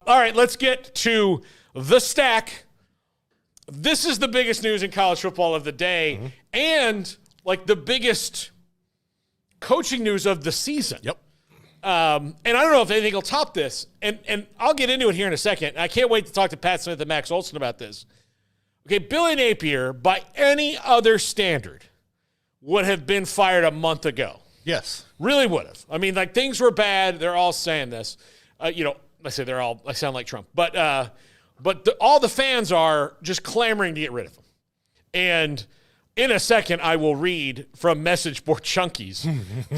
All right, let's get to the stack. This is the biggest news in college football of the day and like the biggest coaching news of the season. Yep. And I don't know if anything will top this. And I'll get into it here in a second. I can't wait to talk to Pat Smith and Max Olson about this. Okay, Billy Napier, by any other standard, would have been fired a month ago. Yes. Really would have. I mean, like, things were bad. They're all saying this. I say they're all, I sound like Trump. But all the fans are just clamoring to get rid of him. And in a second, I will read from Message Board Chunkies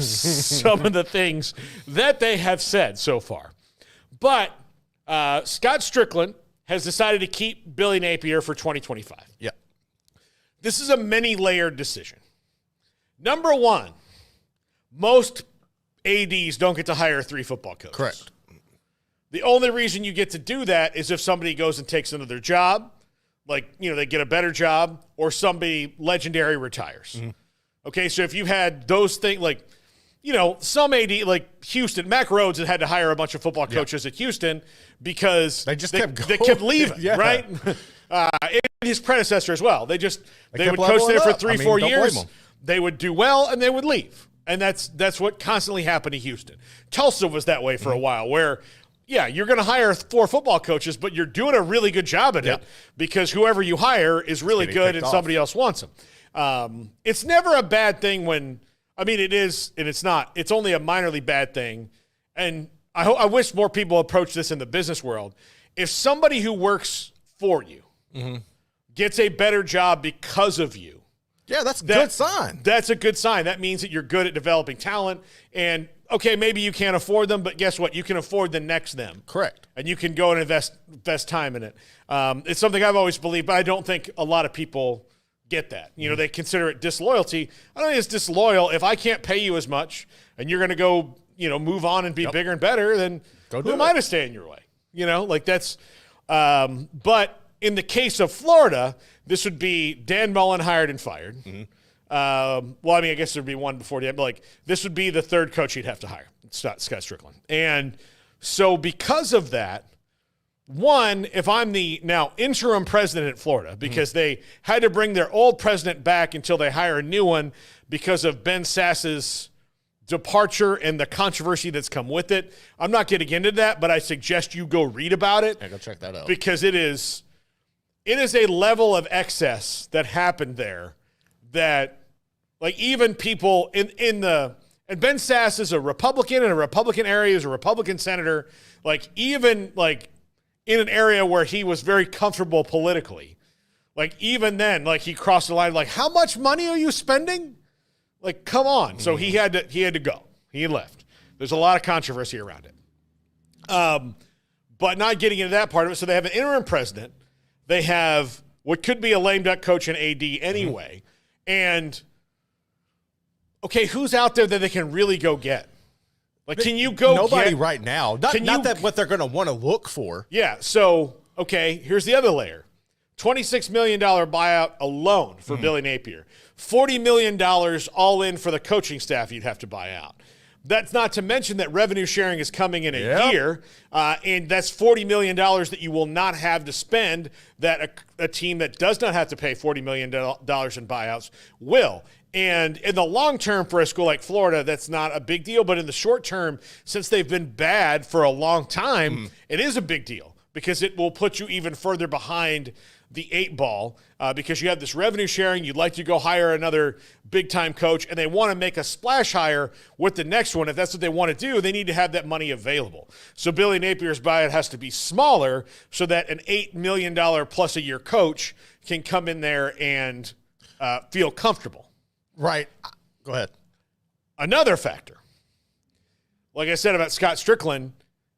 some of the things that they have said so far. But Scott Strickland has decided to keep Billy Napier for 2025. Yeah. This is a many-layered decision. Number one, most ADs don't get to hire 3 football coaches. Correct. The only reason you get to do that is if somebody goes and takes another job, like, they get a better job, or somebody legendary retires. Mm-hmm. Okay, so if you had those things, like, some AD, like Houston, Mac Rhodes had to hire a bunch of football coaches at Houston because they kept leaving, right? And his predecessor as well. They would coach there for 3-4 years. They would do well, and they would leave. And that's what constantly happened to Houston. Tulsa was that way for a while, where you're going to hire 4 football coaches, but you're doing a really good job at it because whoever you hire is really good and somebody else wants them. It's never a bad thing when – it is and it's not. It's only a minorly bad thing. And I wish more people approach this in the business world. If somebody who works for you gets a better job because of you, that's a good sign. That's a good sign. That means that you're good at developing talent. And, okay, maybe you can't afford them, but guess what? You can afford the next them. Correct. And you can go and invest time in it. It's something I've always believed, but I don't think a lot of people get that. They consider it disloyalty. I don't think it's disloyal. If I can't pay you as much and you're going to go, move on and be bigger and better, then who am I to stay in your way? That's but in the case of Florida, this would be Dan Mullen hired and fired. I guess there'd be one before Dan, but this would be the third coach he'd have to hire, Scott Strickland. And so because of that, one, if I'm the now interim president at Florida, because they had to bring their old president back until they hire a new one because of Ben Sass's departure and the controversy that's come with it. I'm not getting into that, but I suggest you go read about it. Go check that out. Because it is a level of excess that happened there that, even people and Ben Sass is a Republican in a Republican area, is a Republican senator, in an area where he was very comfortable politically. Even then, he crossed the line, how much money are you spending? Come on. So he had to go. He left. There's a lot of controversy around it. But not getting into that part of it. So they have an interim president. They have what could be a lame duck coach and AD anyway. And, okay, who's out there that they can really go get? Can you go Nobody right now. Not that what they're going to want to look for. Yeah, so, okay, here's the other layer. $26 million buyout alone for Billy Napier. $40 million all in for the coaching staff you'd have to buy out. That's not to mention that revenue sharing is coming in a year, and that's $40 million that you will not have to spend that a team that does not have to pay $40 million in buyouts will. And in the long term for a school like Florida, that's not a big deal. But in the short term, since they've been bad for a long time, it is a big deal because it will put you even further behind the 8 ball because you have this revenue sharing. You'd like to go hire another big-time coach, and they want to make a splash hire with the next one. If that's what they want to do, they need to have that money available. So Billy Napier's buyout has to be smaller so that an $8 million plus a year coach can come in there and feel comfortable. Right. Go ahead. Another factor, like I said about Scott Strickland,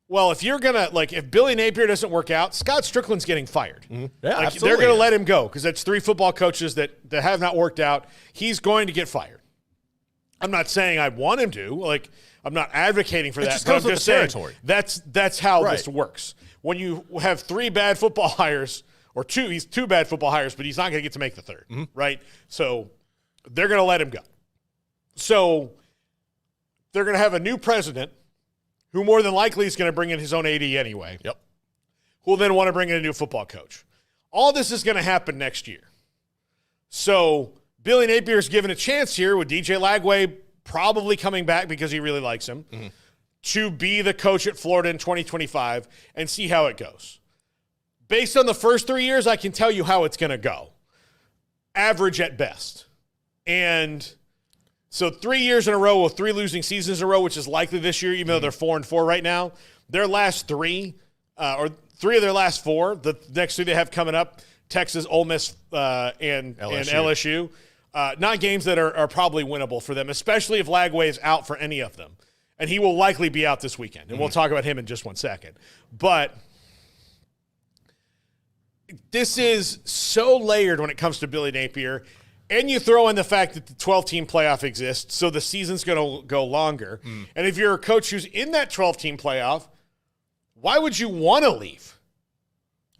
well, if you're going to, if Billy Napier doesn't work out, Scott Strickland's getting fired. Yeah, absolutely. They're going to let him go because that's 3 football coaches that have not worked out. He's going to get fired. I'm not saying I want him to. I'm not advocating for that. But I'm just saying that's how this works. When you have 3 bad football hires, or 2, he's 2 bad football hires, but he's not going to get to make the 3rd, right? So they're going to let him go. So they're going to have a new president who more than likely is going to bring in his own AD anyway. Yep. who will then want to bring in a new football coach. All this is going to happen next year. So Billy Napier is given a chance here with DJ Lagway probably coming back because he really likes him to be the coach at Florida in 2025 and see how it goes. Based on the first 3 years, I can tell you how it's going to go. Average at best. And so 3 years in a row with 3 losing seasons in a row, which is likely this year, even though they're 4-4 right now. Their last 3, or 3 of their last 4, the next 2 they have coming up, Texas, Ole Miss, and LSU. Not games that are probably winnable for them, especially if Lagway is out for any of them. And he will likely be out this weekend. And we'll talk about him in just 1 second. But this is so layered when it comes to Billy Napier. And you throw in the fact that the 12-team playoff exists, so the season's going to go longer. And if you're a coach who's in that 12-team playoff, why would you want to leave?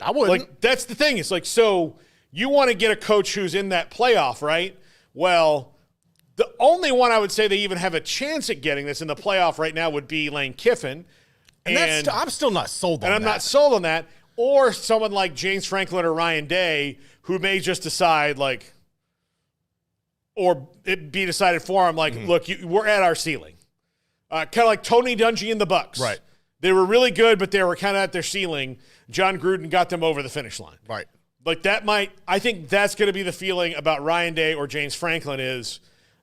I wouldn't. Like, that's the thing. It's like, so you want to get a coach who's in that playoff, right? Well, the only one I would say they even have a chance at getting this in the playoff right now would be Lane Kiffin. And I'm still not sold on that. And I'm not sold on that. Or someone like James Franklin or Ryan Day, who may just decide, like, or it be decided for him, like, look, we're at our ceiling. Kind of like Tony Dungy and the Bucks. Right. They were really good, but they were kind of at their ceiling. John Gruden got them over the finish line. Right. Like I think that's going to be the feeling about Ryan Day or James Franklin is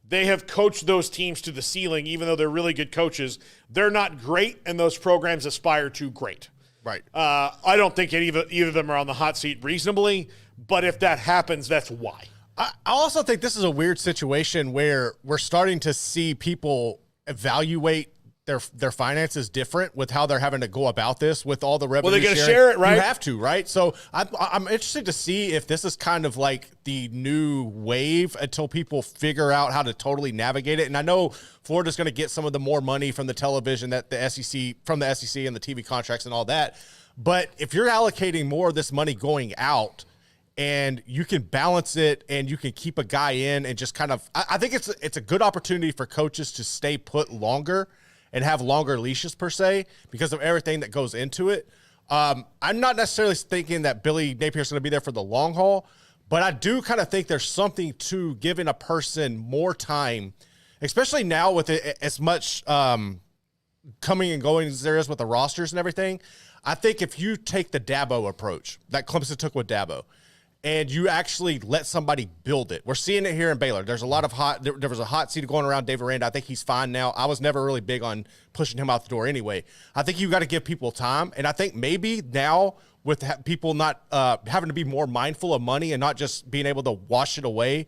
they have coached those teams to the ceiling, even though they're really good coaches. They're not great, and those programs aspire to great. Right. I don't think either of them are on the hot seat reasonably, but if that happens, that's why. I also think this is a weird situation where we're starting to see people evaluate their finances different with how they're having to go about this with all the revenue. Well, they're going to share it, right? You have to, right? So I'm interested to see if this is kind of like the new wave until people figure out how to totally navigate it. And I know Florida's going to get some of the more money from the television that the SEC and the TV contracts and all that. But if you're allocating more of this money going out, and you can balance it and you can keep a guy in and just kind of – I think it's a good opportunity for coaches to stay put longer and have longer leashes per se because of everything that goes into it. I'm not necessarily thinking that Billy Napier is going to be there for the long haul, but I do kind of think there's something to giving a person more time, especially now with as much coming and going as there is with the rosters and everything. I think if you take the Dabo approach that Clemson took with Dabo, and you actually let somebody build it. We're seeing it here in Baylor. There's a lot of there was a hot seat going around Dave Aranda. I think he's fine now. I was never really big on pushing him out the door anyway. I think you got to give people time. And I think maybe now with people not having to be more mindful of money and not just being able to wash it away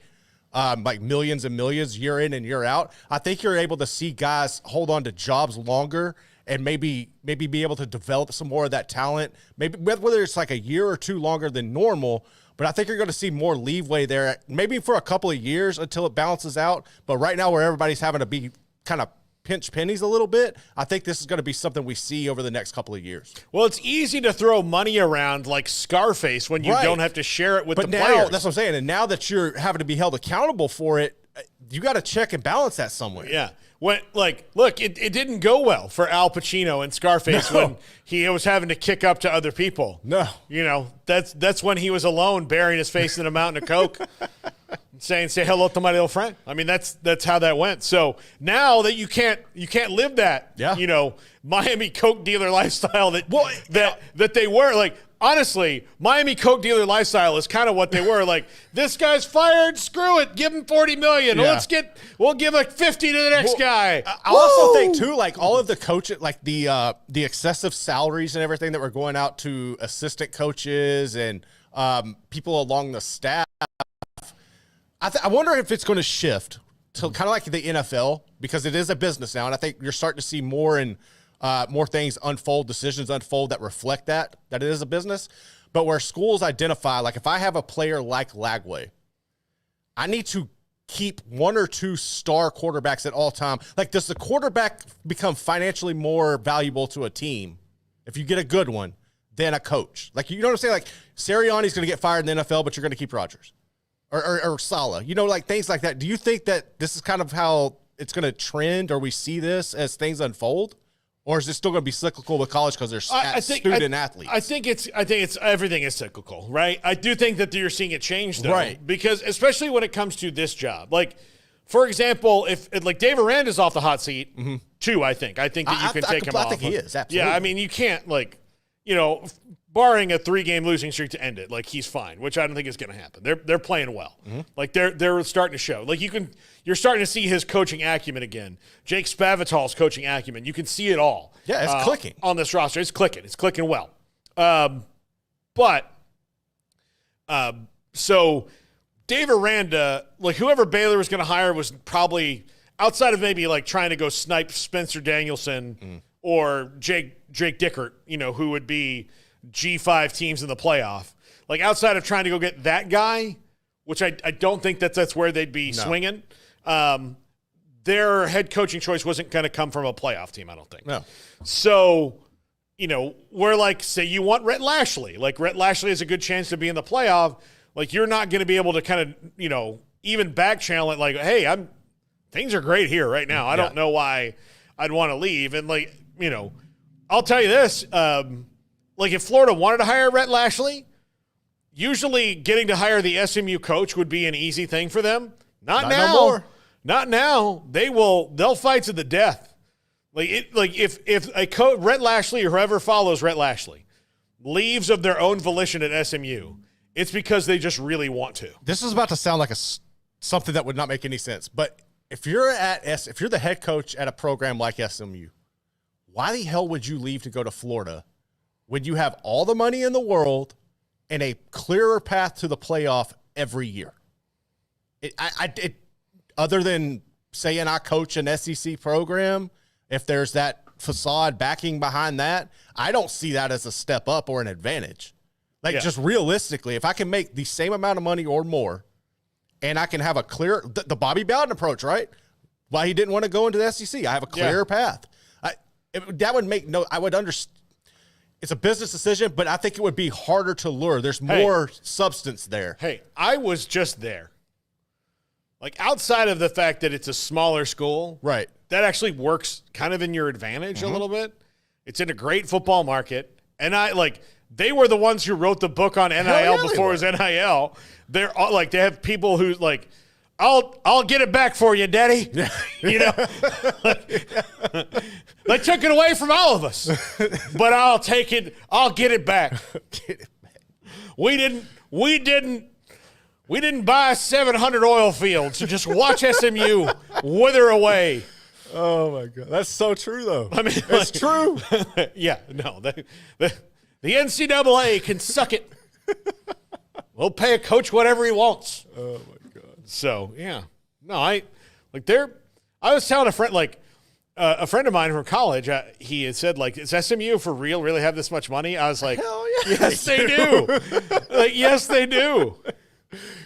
like millions and millions year in and year out, I think you're able to see guys hold on to jobs longer and maybe be able to develop some more of that talent, maybe whether it's like a year or two longer than normal. But I think you're going to see more leeway there, maybe for a couple of years until it balances out. But right now where everybody's having to be kind of pinch pennies a little bit, I think this is going to be something we see over the next couple of years. Well, it's easy to throw money around like Scarface when you don't have to share it with the players. That's what I'm saying. And now that you're having to be held accountable for it, you got to check and balance that somewhere. Yeah. Look, it didn't go well for Al Pacino and Scarface when he was having to kick up to other people. No. You know, that's when he was alone, burying his face in a mountain of Coke, saying, say hello to my little friend. I mean, that's how that went. So now that you can't live that, Miami Coke dealer lifestyle that they were, like, honestly, Miami Coke dealer lifestyle is kind of what they were. Like, this guy's fired, screw it, give him $40 million. Yeah. We'll give like 50 to the next guy. I also think too, like all of the coaches, like the excessive salaries and everything that were going out to assistant coaches and people along the staff. I wonder if it's going to shift to kind of like the NFL because it is a business now, and I think you're starting to see more and more things unfold, decisions unfold that reflect that it is a business. But where schools identify, like if I have a player like Lagway, I need to keep 1 or 2 star quarterbacks at all time. Like, does the quarterback become financially more valuable to a team if you get a good one than a coach? Like, you know what I'm saying? Like, Sirianni's going to get fired in the NFL, but you're going to keep Rodgers or Saleh. You know, like things like that. Do you think that this is kind of how it's going to trend, or we see this as things unfold? Or is it still going to be cyclical with college because there's student athletes? I think it's everything is cyclical, right? I do think that you're seeing it change, though, right? Because especially when it comes to this job, like for example, if like Dave Aranda's off the hot seat too, I think that you can take him off. I think he is absolutely. Yeah, I mean you can't barring a 3-game losing streak to end it, like he's fine, which I don't think is going to happen. They're playing well, like they're starting to show. Like you're starting to see his coaching acumen again. Jake Spavital's coaching acumen. You can see it all. Yeah, it's clicking on this roster. It's clicking. It's clicking well. So Dave Aranda, like whoever Baylor was going to hire was probably outside of maybe like trying to go snipe Spencer Danielson or Jake Dickert, who would be G5 teams in the playoff. Like outside of trying to go get that guy, which I don't think that's where they'd be swinging. Their head coaching choice wasn't going to come from a playoff team, I don't think. No. So, we're like, say you want Rhett Lashley. Like Rhett Lashley has a good chance to be in the playoff. Like you're not going to be able to kind of, even back channel it like, hey, things are great here right now. I don't know why I'd want to leave. And like, I'll tell you this, like if Florida wanted to hire Rhett Lashley, usually getting to hire the SMU coach would be an easy thing for them. Not now. No more. Not now. They'll fight to the death. If Rhett Lashley or whoever follows Rhett Lashley leaves of their own volition at SMU, it's because they just really want to. This is about to sound like something that would not make any sense, but if you're the head coach at a program like SMU, why the hell would you leave to go to Florida when you have all the money in the world and a clearer path to the playoff every year? Other than saying I coach an SEC program, if there's that facade backing behind that, I don't see that as a step up or an advantage. Just realistically, if I can make the same amount of money or more, and I can have a clear the Bobby Bowden approach, right? Why he didn't want to go into the SEC, I have a clearer path. That would make I would understand. It's a business decision, but I think it would be harder to lure. There's more substance there. Hey, I was just there. Like outside of the fact that it's a smaller school, right? That actually works kind of in your advantage a little bit. It's in a great football market, and they were the ones who wrote the book on NIL before it was NIL. They're all, they have people who I'll get it back for you, Daddy. They took it away from all of us, but I'll take it. I'll get it back. We didn't buy 700 oil fields to just watch SMU wither away. Oh my God, that's so true though. I mean, it's true. Yeah, no, the NCAA can suck it. We'll pay a coach whatever he wants. Oh my God. So yeah, no, I was telling a friend a friend of mine from college. He had said is SMU for real? Really have this much money? I was like, hell yeah, yes they do. Yes they do.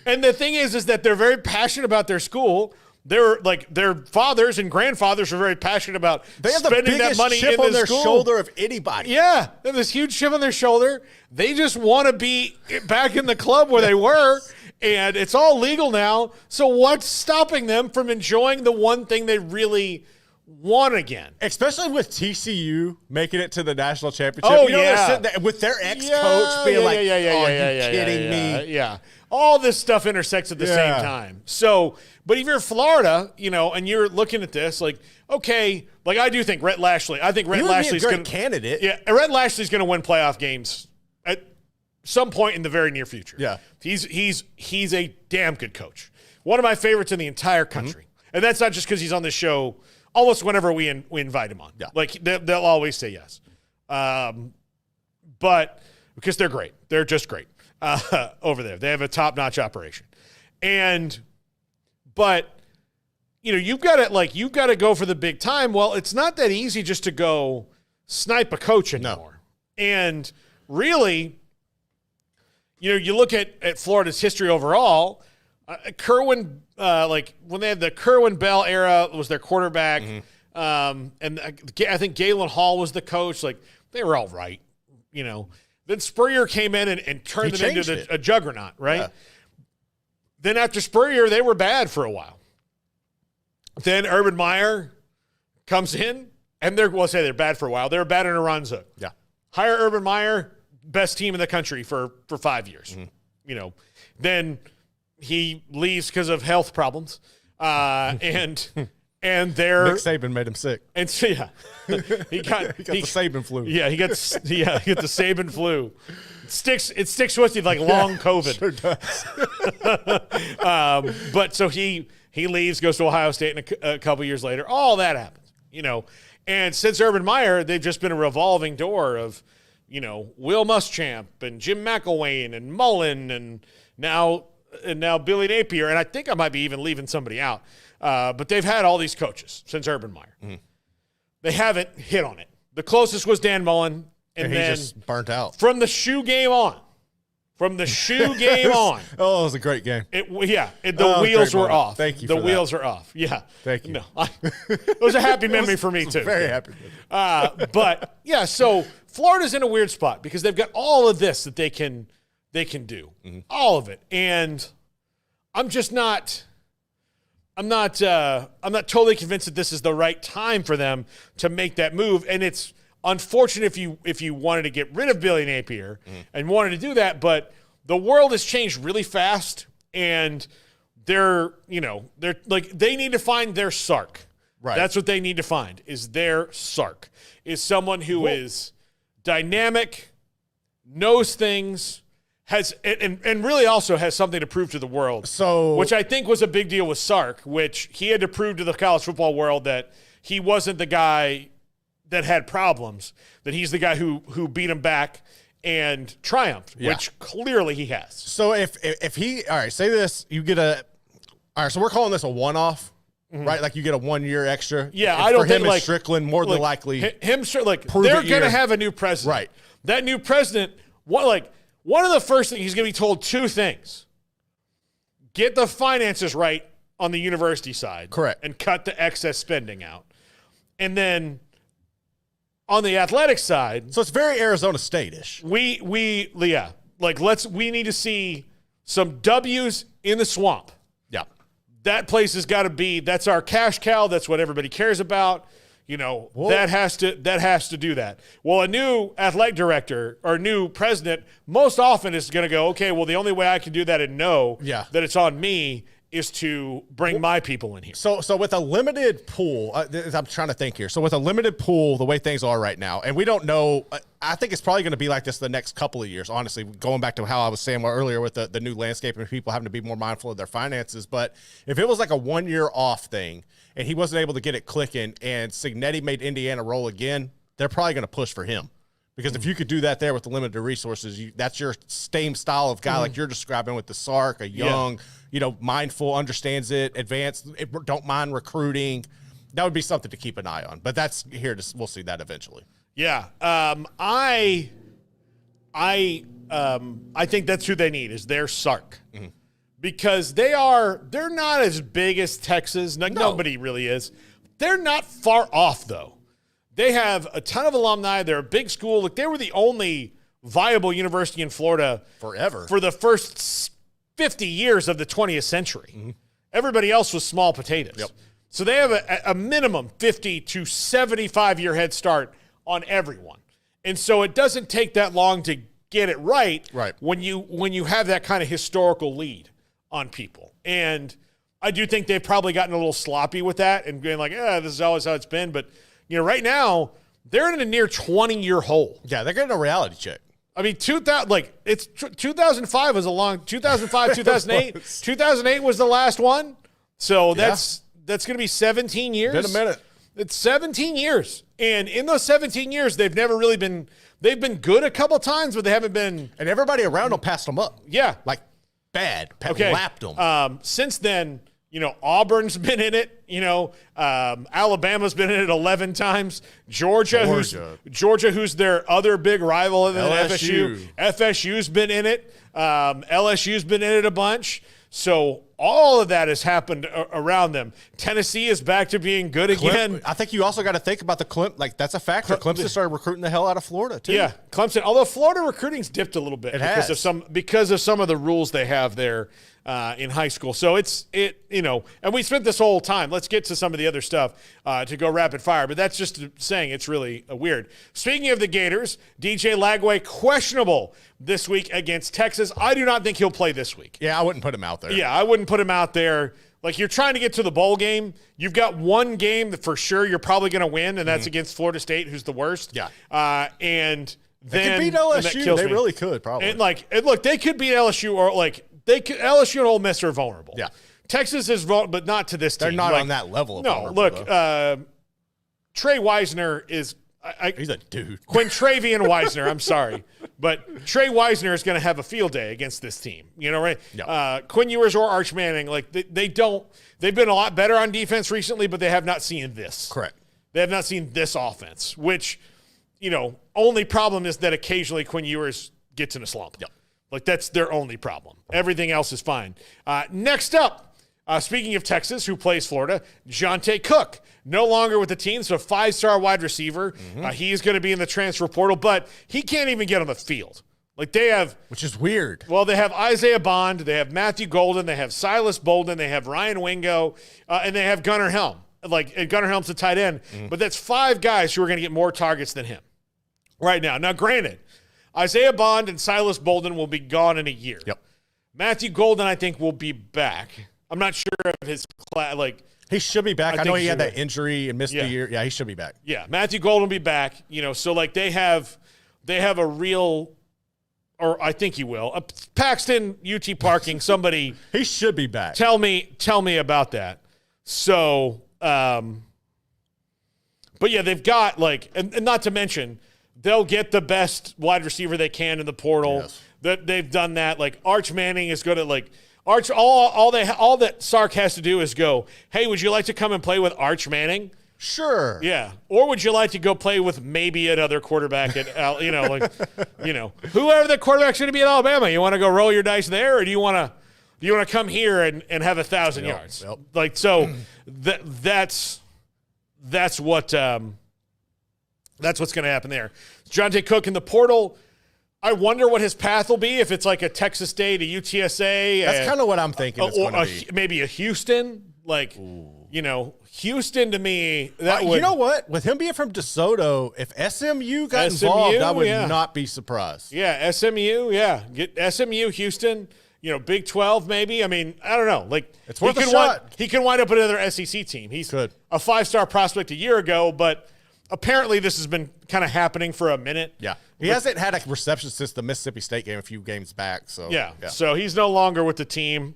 And the thing is that they're very passionate about their school. They're their fathers and grandfathers are very passionate about spending that money chip in on their school. shoulder of anybody. Yeah, they have this huge chip on their shoulder. They just want to be back in the club where they were, and it's all legal now. So what's stopping them from enjoying the one thing they really want again? Especially with TCU making it to the national championship. Oh, they're sitting there with their ex-coach being are you kidding me? Yeah. All this stuff intersects at the same time. So, but if you're Florida, and you're looking at this, okay, I do think Rhett Lashley. I think Rhett Lashley's a great candidate. Yeah, Rhett Lashley's going to win playoff games at some point in the very near future. Yeah, he's a damn good coach. One of my favorites in the entire country, and that's not just because he's on the show. Almost whenever we invite him on, they'll always say yes. But because they're great, they're just great. Over there. They have a top-notch operation. But you've got to go for the big time. Well, it's not that easy just to go snipe a coach anymore. No. And really, you look at Florida's history overall, Kerwin, when they had the Kerwin Bell era was their quarterback, and I think Galen Hall was the coach. They were all right, Then Spurrier came in and turned them into a juggernaut, right? Yeah. Then after Spurrier, they were bad for a while. Then Urban Meyer comes in and they're bad for a while. They were bad in Aranza. Yeah. Hire Urban Meyer, best team in the country for 5 years. Then he leaves because of health problems, and they're Nick Saban made him sick. And so he got the Saban flu. Yeah, he got the Saban flu. It sticks with you like long COVID. Sure does. But so he leaves, goes to Ohio State, and a couple years later, all that happens. And since Urban Meyer, they've just been a revolving door of, Will Muschamp and Jim McElwain and Mullen and now Billy Napier, and I think I might be even leaving somebody out. But they've had all these coaches since Urban Meyer. Mm-hmm. They haven't hit on it. The closest was Dan Mullen, and he then just burnt out. From the shoe game on. Oh, it was a great game. The wheels were off. Thank you. The wheels are off. Yeah. Thank you. No, it was a happy memory for me too. Very happy. But yeah, so Florida's in a weird spot because they've got all of this that they can do, all of it, and I'm not totally convinced that this is the right time for them to make that move, and it's unfortunate if you wanted to get rid of Billy Napier and wanted to do that, but the world has changed really fast, and they need to find their Sark. Right. That's what they need to find, is their Sark, is someone who is dynamic, knows things, has and really also has something to prove to the world. So, which I think was a big deal with Sark, which he had to prove to the college football world that he wasn't the guy that had problems, that he's the guy who beat him back and triumphed, which clearly he has. So if he, all right, say this, you get all right, so we're calling this a one-off, right? Like you get a 1 year extra. Yeah, I don't think Strickland more than likely. They're going to have a new president. Right. That new president, one of the first things he's going to be told two things. Get the finances right on the university side. Correct. And cut the excess spending out. And then on the athletic side. So it's very Arizona State-ish. We need to see some W's in the swamp. Yeah. That place has got to be, that's our cash cow. That's what everybody cares about. That has to do that. Well, a new athletic director or new president most often is going to go, okay, well, the only way I can do that and know that it's on me is to bring my people in here. So with a limited pool, I'm trying to think here. So with a limited pool, the way things are right now, and we don't know, I think it's probably going to be like this the next couple of years, honestly, going back to how I was saying earlier with the new landscape and people having to be more mindful of their finances. But if it was like a 1 year off thing and he wasn't able to get it clicking and Signetti made Indiana roll again, they're probably going to push for him. Because if you could do that there with the limited resources, that's your same style of guy like you're describing with the Sark, a young, mindful, understands it, advanced, don't mind recruiting. That would be something to keep an eye on. But that's here. We'll see that eventually. Yeah. I think that's who they need, is their Sark. Mm-hmm. Because they're not as big as Texas. Nobody really is. They're not far off, though. They have a ton of alumni. They're a big school. Like, they were the only viable university in Florida forever for the first 50 years of the 20th century. Mm-hmm. Everybody else was small potatoes. Yep. So they have a minimum 50 to 75-year head start on everyone. And so it doesn't take that long to get it right. When you have that kind of historical lead on people. And I do think they've probably gotten a little sloppy with that and being like, this is always how it's been. But right now, they're in a near 20-year hole. Yeah, they're getting a reality check. I mean, 2005 was 2005, 2008. 2008 was the last one. So that's going to be 17 years. Been a minute. It's 17 years. And in those 17 years, they've never really been – they've been good a couple times, but they haven't been – and everybody around them passed them up. Yeah. Like, bad. Lapped them. Since then – Auburn's been in it. Alabama's been in it 11 times. Georgia, who's their other big rival other than FSU. FSU's been in it. LSU's been in it a bunch. So all of that has happened around them. Tennessee is back to being good again. I think you also got to think about the Clemson. Like, that's a factor. Clemson started recruiting the hell out of Florida, too. Yeah, Clemson. Although Florida recruiting's dipped a little bit because of some of the rules they have there in high school. So and we spent this whole time. Let's get to some of the other stuff to go rapid fire. But that's just saying it's really weird. Speaking of the Gators, DJ Lagway questionable this week against Texas. I do not think he'll play this week. Yeah, I wouldn't put him out there. Yeah, I wouldn't put him out there. Like, you're trying to get to the bowl game. You've got one game that for sure you're probably going to win, and that's against Florida State, who's the worst. Yeah. And they then could beat LSU. They really could, probably. And look, they could beat LSU, or LSU and Ole Miss are vulnerable. Yeah. Texas is vulnerable, but not to this team. They're not on that level of vulnerable. Look, Trey Wisner is he's a dude. Quintravian Wisner, I'm sorry. But Trey Wisner is going to have a field day against this team. You know, right? Yeah. Quinn Ewers or Arch Manning, they've been a lot better on defense recently, but they have not seen this. Correct. They have not seen this offense, which, only problem is that occasionally Quinn Ewers gets in a slump. Yep. Like, that's their only problem. Everything else is fine. Next up, speaking of Texas, who plays Florida, Johntay Cook, no longer with the team, so 5-star wide receiver. He's going to be in the transfer portal, but he can't even get on the field. Like, they have... Which is weird. Well, they have Isaiah Bond, they have Matthew Golden, they have Silas Bolden, they have Ryan Wingo, and they have Gunnar Helm. Gunnar Helm's the tight end, but that's 5 guys who are going to get more targets than him right now. Now, granted, Isaiah Bond and Silas Bolden will be gone in a year. Yep. Matthew Golden, I think, will be back. I'm not sure of his class. He should be back. I know he had that injury and missed the Yeah. year. Yeah, he should be back. Yeah, Matthew Golden will be back. So they have a real, or I think he will. Paxton, UT Parking, somebody. He should be back. Tell me about that. So, but yeah, they've got and not to mention, they'll get the best wide receiver they can in the portal. Yes. They've done that. Arch Manning is going to Arch. All that Sark has to do is go, hey, would you like to come and play with Arch Manning? Sure. Yeah. Or would you like to go play with maybe another quarterback at whoever the quarterback's going to be at Alabama? You want to go roll your dice there, or do you want to come here and have 1,000 yards? Yep. That's what's going to happen there. Johntay Cook in the portal. I wonder what his path will be, if it's like a Texas State, a UTSA. That's kind of what I'm thinking it's going to be. Maybe a Houston. Houston to me, that would. You know what? With him being from DeSoto, if SMU got involved, I would not be surprised. Yeah, SMU, yeah. Get SMU, Houston, Big 12 maybe. I mean, I don't know. It's worth a shot. He can wind up at another SEC team. He's a 5-star prospect a year ago, but apparently this has been kind of happening for a minute. Yeah. He hasn't had a reception since the Mississippi State game a few games back. So yeah. So he's no longer with the team.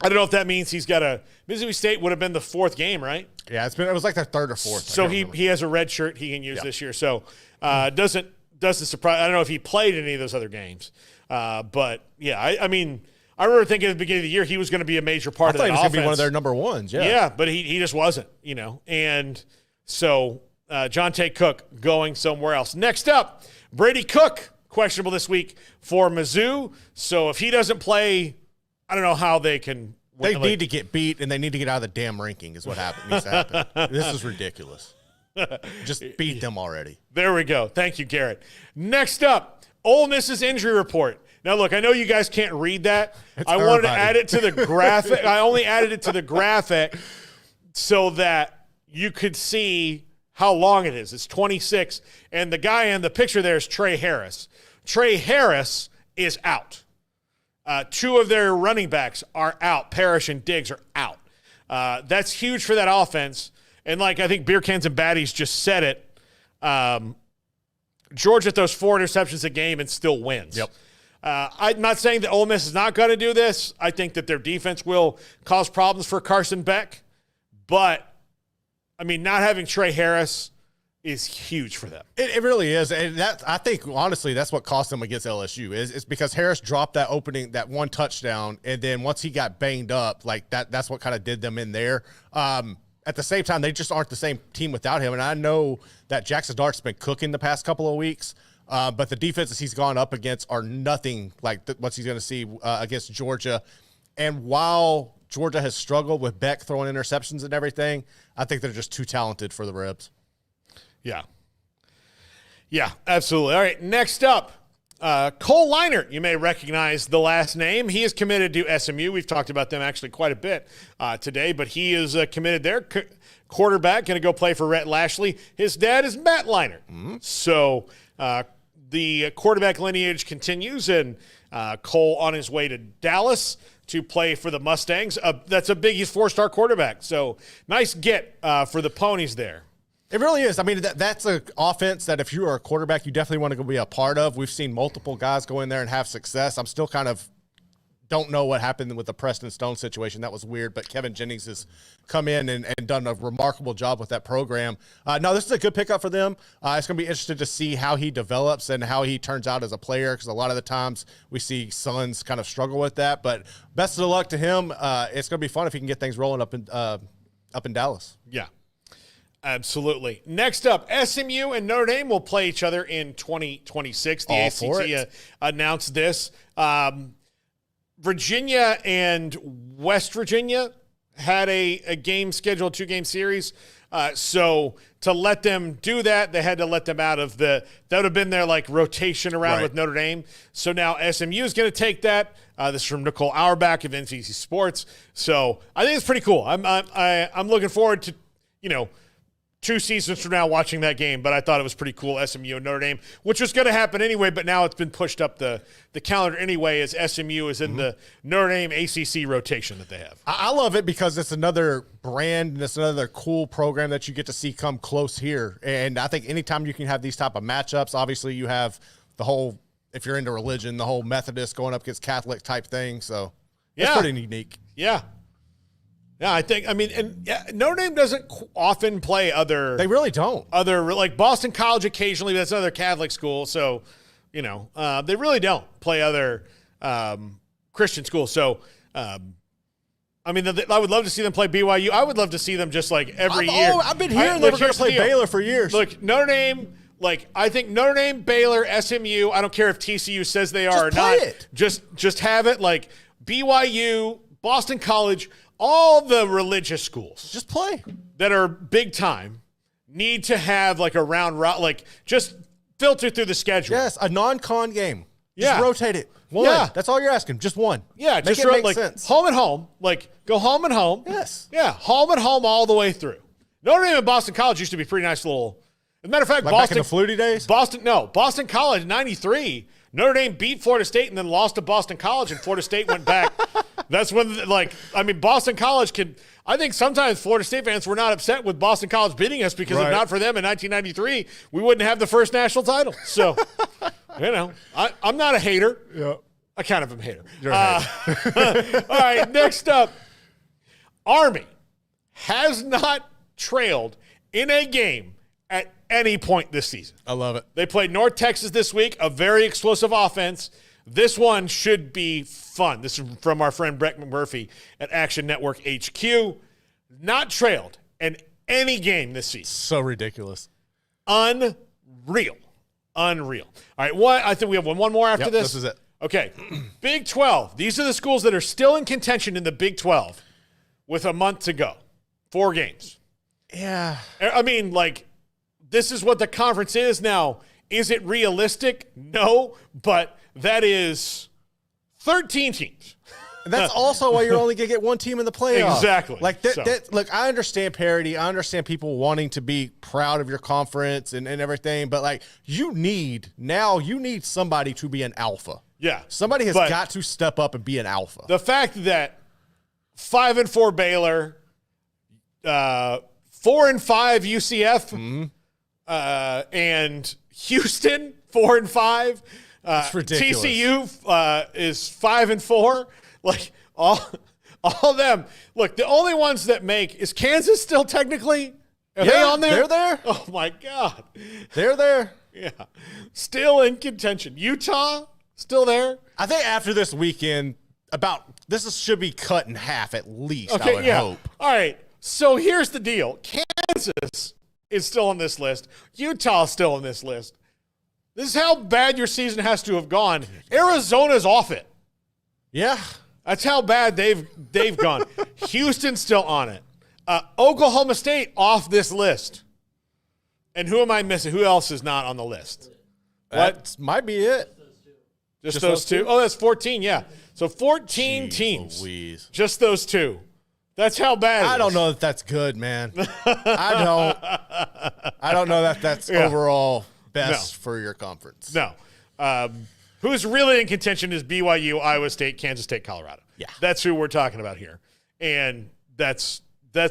I don't know if that means he's got Mississippi State would have been the 4th game, right? Yeah, it was like their 3rd or 4th. So he has a red shirt he can use this year. So doesn't surprise. I don't know if he played any of those other games. But yeah, I mean, I remember thinking at the beginning of the year he was going to be a major part of that offense. He was going to be one of their number ones. Yeah. Yeah, but he just wasn't, And so Johntay Cook going somewhere else. Next up, Brady Cook, questionable this week for Mizzou. So if he doesn't play, I don't know how they can. They need to get beat, and they need to get out of the damn ranking is what needs to happen. This is ridiculous. Just beat them already. There we go. Thank you, Garrett. Next up, Ole Miss's injury report. Now, look, I know you guys can't read that. I wanted to add it to the graphic. I only added it to the graphic so that you could see how long it is. It's 26, and the guy in the picture there is Trey Harris. Trey Harris is out. 2 of their running backs are out. Parrish and Diggs are out. That's huge for that offense. And I think Beer Cans and Baddies just said it, Georgia throws 4 interceptions a game and still wins. Yep. I'm not saying that Ole Miss is not going to do this. I think that their defense will cause problems for Carson Beck. But, I mean, not having Trey Harris is huge for them. It really is. And I think, honestly, that's what cost them against LSU. Is because Harris dropped that one touchdown, and then once he got banged up, that's what kind of did them in there. At the same time, they just aren't the same team without him. And I know that Jackson Dart's been cooking the past couple of weeks, but the defenses he's gone up against are nothing like what he's going to see against Georgia. And while Georgia has struggled with Beck throwing interceptions and everything, I think they're just too talented for the Rebs. Yeah. Yeah, absolutely. All right, next up, Cole Leinert. You may recognize the last name. He is committed to SMU. We've talked about them actually quite a bit today, but he is committed there. Quarterback, going to go play for Rhett Lashley. His dad is Matt Leinert. Mm-hmm. So the quarterback lineage continues, and Cole on his way to Dallas to play for the Mustangs. That's a big, he's 4-star quarterback. So nice get for the Ponies there. It really is. I mean, that's an offense that if you are a quarterback, you definitely want to go be a part of. We've seen multiple guys go in there and have success. I'm still kind of don't know what happened with the Preston Stone situation. That was weird, but Kevin Jennings has come in and done a remarkable job with that program. No, this is a good pickup for them. It's going to be interesting to see how he develops and how he turns out as a player, because a lot of the times we see sons kind of struggle with that. But best of luck to him. It's going to be fun if he can get things rolling up in Dallas. Yeah. Absolutely. Next up, SMU and Notre Dame will play each other in 2026. The ACC announced this. Virginia and West Virginia had a game scheduled, 2-game series. So to let them do that, they had to let them out of that would have been their like rotation around with Notre Dame. So now SMU is going to take that. This is from Nicole Auerbach of NCC Sports. So I think it's pretty cool. I'm looking forward to, 2 seasons from now watching that game, but I thought it was pretty cool, SMU and Notre Dame, which was going to happen anyway, but now it's been pushed up the calendar anyway as SMU is in the Notre Dame ACC rotation that they have. I love it because it's another brand and it's another cool program that you get to see come close here. And I think anytime you can have these type of matchups, obviously you have the whole, if you're into religion, the whole Methodist going up against Catholic type thing. So it's pretty unique. Yeah. Yeah, Notre Dame doesn't often play other. They really don't. Like Boston College occasionally, that's another Catholic school. So, they really don't play other Christian schools. So, I would love to see them play BYU. I would love to see them just like every year. I've been hearing they were going to play Baylor for years. Look, Notre Dame. I think Notre Dame, Baylor, SMU. I don't care if TCU says they are or not. Just have it like BYU, Boston College. All the religious schools just play that are big time need to have like a round, just filter through the schedule. Yes, a non-con game. Just rotate it. One. Yeah. That's all you're asking. Just one. Yeah, make it make sense. Home and home. Go home and home. Yes. Yeah, home and home all the way through. Notre Dame and Boston College used to be pretty nice little. As a matter of fact, Boston. Back in the Flutie days? Boston College, 93. Notre Dame beat Florida State and then lost to Boston College, and Florida State went back. That's when, Boston College I think sometimes Florida State fans were not upset with Boston College beating us because if not for them in 1993, we wouldn't have the first national title. So, I'm not a hater. Yeah. I kind of am a hater. You're a hater. All right, next up, Army has not trailed in a game at any point this season. I love it. They played North Texas this week, a very explosive offense. This one should be fun. This is from our friend Brett McMurphy at Action Network HQ. Not trailed in any game this season. So ridiculous. Unreal. All right, I think we have one more after this. This is it. Okay, Big 12. These are the schools that are still in contention in the Big 12 with a month to go. 4 games. Yeah. This is what the conference is now. Is it realistic? No, but that is 13 teams. And that's also why you're only going to get one team in the playoffs. Exactly. Look, I understand parity. I understand people wanting to be proud of your conference and everything, but you need somebody to be an alpha. Yeah. Somebody has got to step up and be an alpha. The fact that 5-4 Baylor, 4-5 UCF, and Houston 4-5. That's ridiculous. TCU is 5-4. All them. Look, the only ones that make is Kansas still technically. Are they on there? They're there. Oh my God, they're there. Yeah, still in contention. Utah still there. I think after this weekend, should be cut in half at least. I would hope. All right. So here's the deal. Kansas is still on this list. Utah is still on this list. This is how bad your season has to have gone. Arizona's off it. Yeah. That's how bad they've gone. Houston's still on it. Oklahoma State off this list. And who am I missing? Who else is not on the list? That might be it. Just those two? Oh, that's 14, yeah. So 14 Jeez teams. Louise. Just those two. That's how bad it I is. don't know if that's good, man. I don't know that that's overall best for your conference. No. Who's really in contention is BYU, Iowa State, Kansas State, Colorado. Yeah. That's who we're talking about here. And that's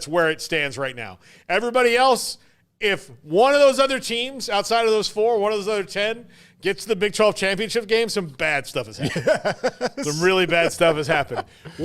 where it stands right now. Everybody else, if one of those other teams outside of those four, one of those other 10 gets to the Big 12 championship game, some bad stuff has happened. Some really bad stuff has happened.